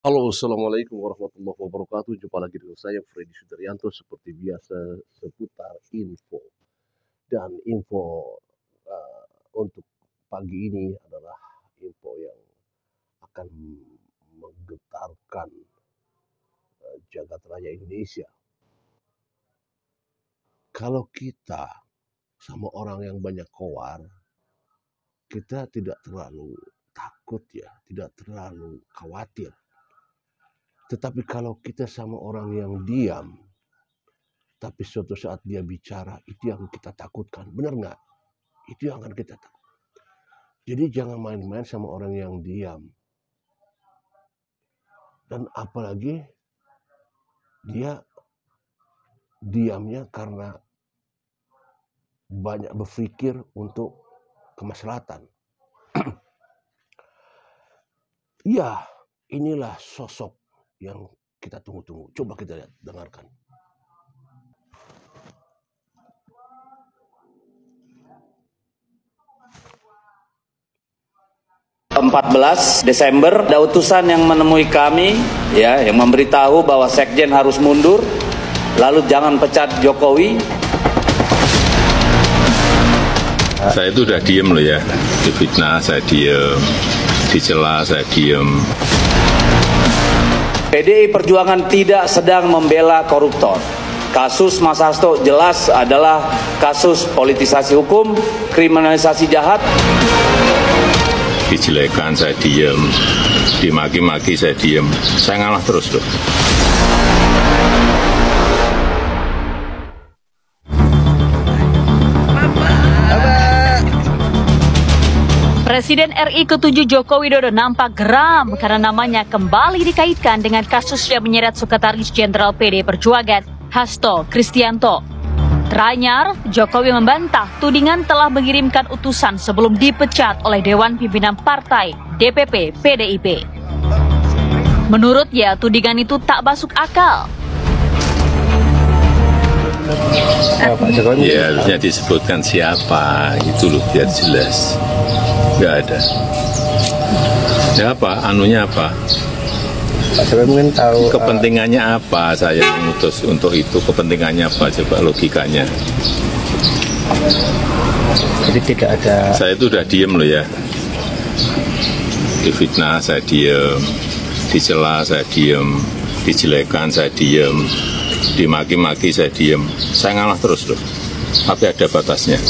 Halo, assalamualaikum warahmatullahi wabarakatuh. Jumpa lagi dengan saya Freddy Sudaryanto seperti biasa seputar info dan info untuk pagi ini adalah info yang akan menggetarkan jagat raya Indonesia. Kalau kita sama orang yang banyak kowar, kita tidak terlalu takut ya, tidak terlalu khawatir. Tetapi kalau kita sama orang yang diam, tapi suatu saat dia bicara, itu yang kita takutkan. Benar nggak? Itu yang akan kita takut. Jadi jangan main-main sama orang yang diam. Dan apalagi dia diamnya karena banyak berpikir untuk kemaslahatan. Ya, inilah sosok yang kita tunggu-tunggu. Coba kita lihat, dengarkan. 14 Desember ada utusan yang menemui kami ya, yang memberitahu bahwa Sekjen harus mundur, lalu jangan pecat Jokowi. Saya itu udah diem loh ya, difitnah saya diem, dicela saya diem. PDI Perjuangan tidak sedang membela koruptor. Kasus Mas Hasto jelas adalah kasus politisasi hukum, kriminalisasi jahat. Dijelekan saya diem, dimaki-maki saya diem, saya ngalah terus loh. Presiden RI ke-7 Joko Widodo nampak geram karena namanya kembali dikaitkan dengan kasus yang menyeret Sekretaris Jenderal PD Perjuangan Hasto Kristianto. Teranyar, Jokowi membantah tudingan telah mengirimkan utusan sebelum dipecat oleh Dewan Pimpinan Partai DPP PDIP. Menurutnya, tudingan itu tak masuk akal. Ya harusnya disebutkan siapa, itu loh biar jelas. Nggak ada. Ya apa, anunya apa? Pak Jokowi mungkin tahu kepentingannya apa saya mengutus untuk itu, kepentingannya apa, coba logikanya. jadi tidak ada. Saya itu udah diem loh ya, difitnah saya diem, dicela saya diem, dijelekan saya diem, dimaki-maki saya diem, saya ngalah terus loh, tapi ada batasnya.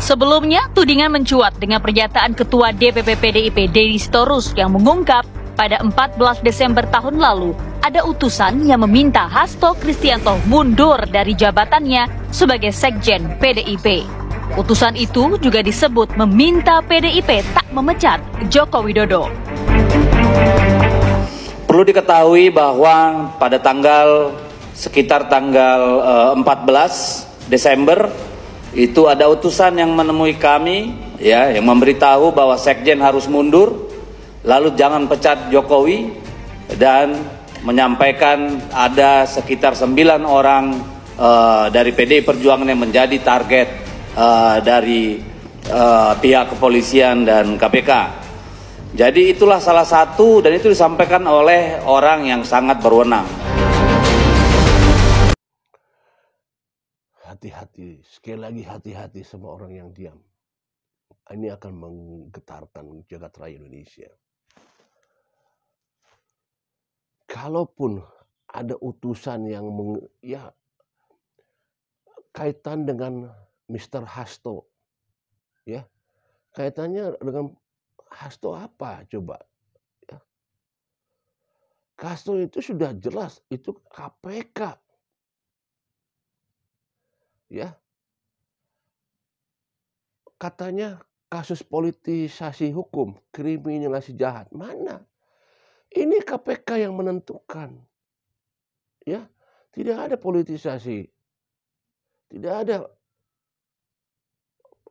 Sebelumnya, tudingan mencuat dengan pernyataan Ketua DPP PDIP Deddy Sitorus yang mengungkap pada 14 Desember tahun lalu ada utusan yang meminta Hasto Kristianto mundur dari jabatannya sebagai Sekjen PDIP. Utusan itu juga disebut meminta PDIP tak memecat Joko Widodo. Perlu diketahui bahwa pada sekitar tanggal 14 Desember itu ada utusan yang menemui kami ya, yang memberitahu bahwa Sekjen harus mundur, lalu jangan pecat Jokowi, dan menyampaikan ada sekitar 9 orang dari PDI Perjuangan yang menjadi target dari pihak kepolisian dan KPK. Jadi itulah salah satu, dan itu disampaikan oleh orang yang sangat berwenang. Hati-hati, sekali lagi hati-hati sama orang yang diam. Ini akan menggetarkan jagat raya Indonesia. Kalaupun ada utusan yang kaitan dengan Mr. Hasto, ya, kaitannya dengan Hasto apa coba? Ya. Hasto itu sudah jelas, itu KPK. Ya, katanya kasus politisasi hukum, kriminalisasi jahat. Mana? Ini KPK yang menentukan. Ya, tidak ada politisasi. Tidak ada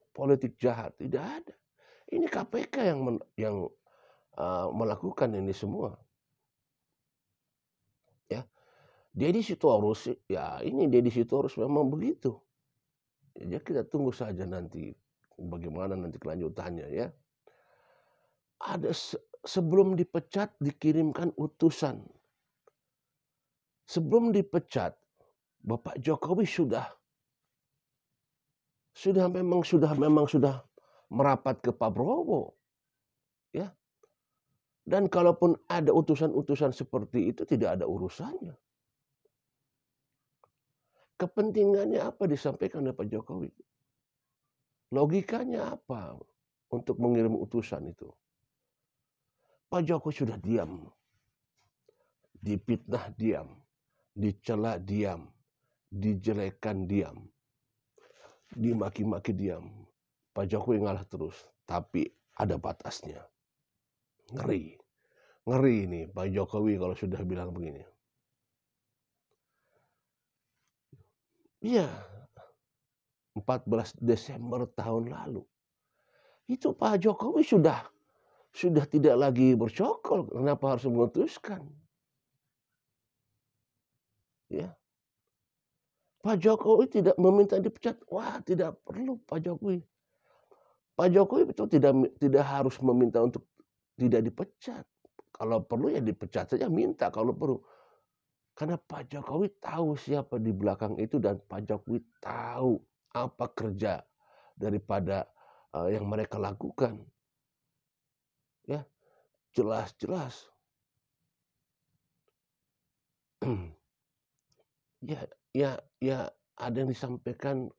politik jahat, tidak ada. Ini KPK yang melakukan ini semua. Ya. Deddy Sitorus, ya ini Deddy Sitorus memang begitu. Ya, kita tunggu saja nanti bagaimana nanti kelanjutannya ya. sebelum dipecat dikirimkan utusan. Sebelum dipecat, Bapak Jokowi sudah merapat ke Pak Prabowo, ya. Dan kalaupun ada utusan-utusan seperti itu tidak ada urusannya. Kepentingannya apa disampaikan oleh Pak Jokowi? Logikanya apa untuk mengirim utusan itu? Pak Jokowi sudah diam, dipitnah diam, dicela diam, dijelekan diam, dimaki-maki diam. Pak Jokowi ngalah terus, tapi ada batasnya. Ngeri ini Pak Jokowi kalau sudah bilang begini. Iya, 14 Desember tahun lalu itu Pak Jokowi sudah tidak lagi bercokol. Kenapa harus memutuskan? Ya, Pak Jokowi tidak meminta dipecat. Wah, tidak perlu Pak Jokowi. Pak Jokowi itu tidak harus meminta untuk tidak dipecat. Kalau perlu ya dipecat saja, minta kalau perlu. Karena Pak Jokowi tahu siapa di belakang itu dan Pak Jokowi tahu apa kerja daripada yang mereka lakukan. Ya, jelas-jelas. Ya ada yang disampaikan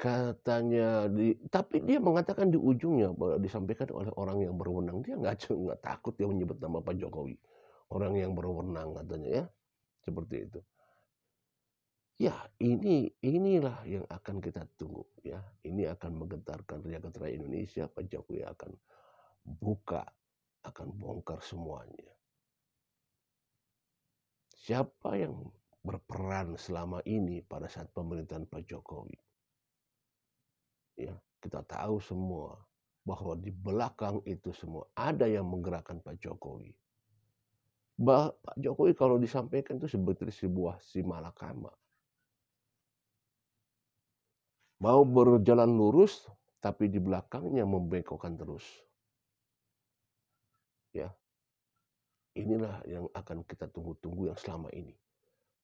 katanya tapi dia mengatakan di ujungnya bahwa disampaikan oleh orang yang berwenang. Dia nggak takut dia menyebut nama Pak Jokowi, orang yang berwenang katanya, ya, seperti itu. Ya, inilah yang akan kita tunggu, ya. Ini akan menggetarkan rakyat Indonesia. Pak Jokowi akan bongkar semuanya. Siapa yang berperan selama ini pada saat pemerintahan Pak Jokowi? Ya, kita tahu semua bahwa di belakang itu semua ada yang menggerakkan Pak Jokowi. Pak Jokowi kalau disampaikan itu sebetulnya sebuah simalakama. Mau berjalan lurus, tapi di belakangnya membengkokkan terus. Ya, inilah yang akan kita tunggu-tunggu yang selama ini.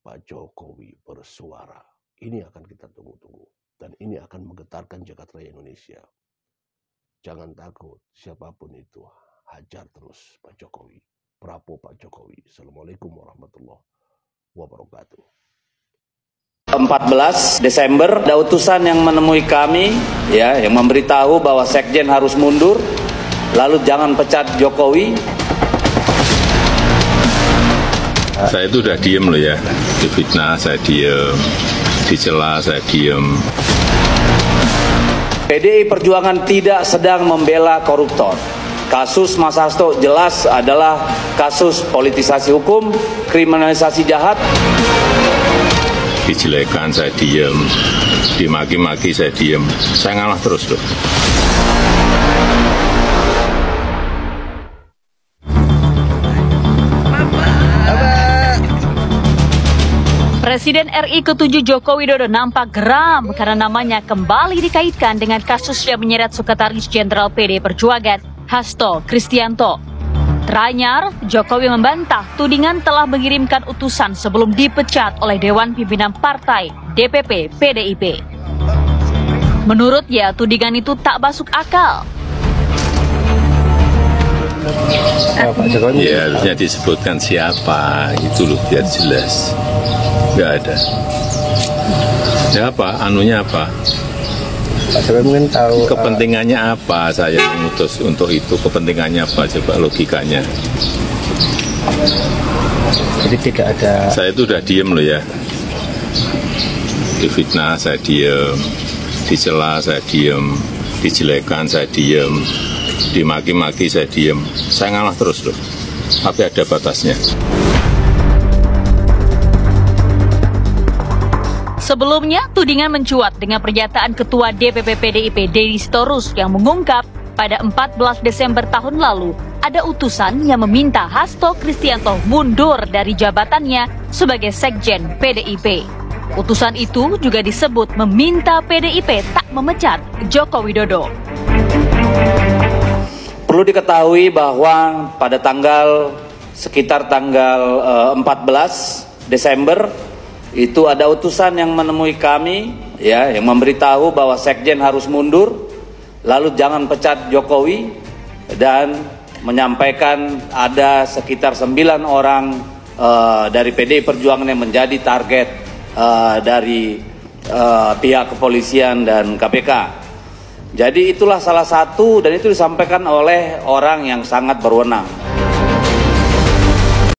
Pak Jokowi bersuara. Ini akan kita tunggu-tunggu. Dan ini akan menggetarkan jagat raya Indonesia. Jangan takut, siapapun itu. Hajar terus Pak Jokowi. Prabowo Pak Jokowi. Assalamualaikum warahmatullahi wabarakatuh. 14 Desember ada utusan yang menemui kami, ya, yang memberitahu bahwa Sekjen harus mundur, lalu jangan pecat Jokowi. Saya itu udah diem loh ya, difitnah saya diem, dicela saya diem. PDI Perjuangan tidak sedang membela koruptor. Kasus Mas Hasto jelas adalah kasus politisasi hukum, kriminalisasi jahat. Dijelekan saya diem, dimaki-maki saya diem, saya ngalah terus loh. Presiden RI ke-7 Joko Widodo nampak geram karena namanya kembali dikaitkan dengan kasus yang menyeret Sekretaris Jenderal PD Perjuangan, Hasto Kristianto. Teranyar, Jokowi membantah tudingan telah mengirimkan utusan sebelum dipecat oleh Dewan Pimpinan Partai DPP PDIP. Menurutnya, tudingan itu tak masuk akal. Pak Jokowi Ya harusnya disebutkan siapa, itu loh biar jelas. Nggak ada. Ya apa, anunya apa? Pak Jokowi mungkin tahu Kepentingannya apa saya mengutus untuk itu, kepentingannya apa, coba logikanya. jadi tidak ada. Saya itu udah diem loh ya. Difitnah saya diem, dicela saya diem, dijelekan saya diem, dimaki-maki saya diem. Saya ngalah terus loh, tapi ada batasnya. Sebelumnya, tudingan mencuat dengan pernyataan Ketua DPP PDIP Deddy Sitorus yang mengungkap pada 14 Desember tahun lalu ada utusan yang meminta Hasto Kristianto mundur dari jabatannya sebagai Sekjen PDIP. Utusan itu juga disebut meminta PDIP tak memecat Joko Widodo. Perlu diketahui bahwa pada sekitar tanggal 14 Desember itu ada utusan yang menemui kami, ya, yang memberitahu bahwa Sekjen harus mundur, lalu jangan pecat Jokowi, dan menyampaikan ada sekitar 9 orang dari PDI Perjuangan yang menjadi target dari pihak kepolisian dan KPK. Jadi itulah salah satu, dan itu disampaikan oleh orang yang sangat berwenang.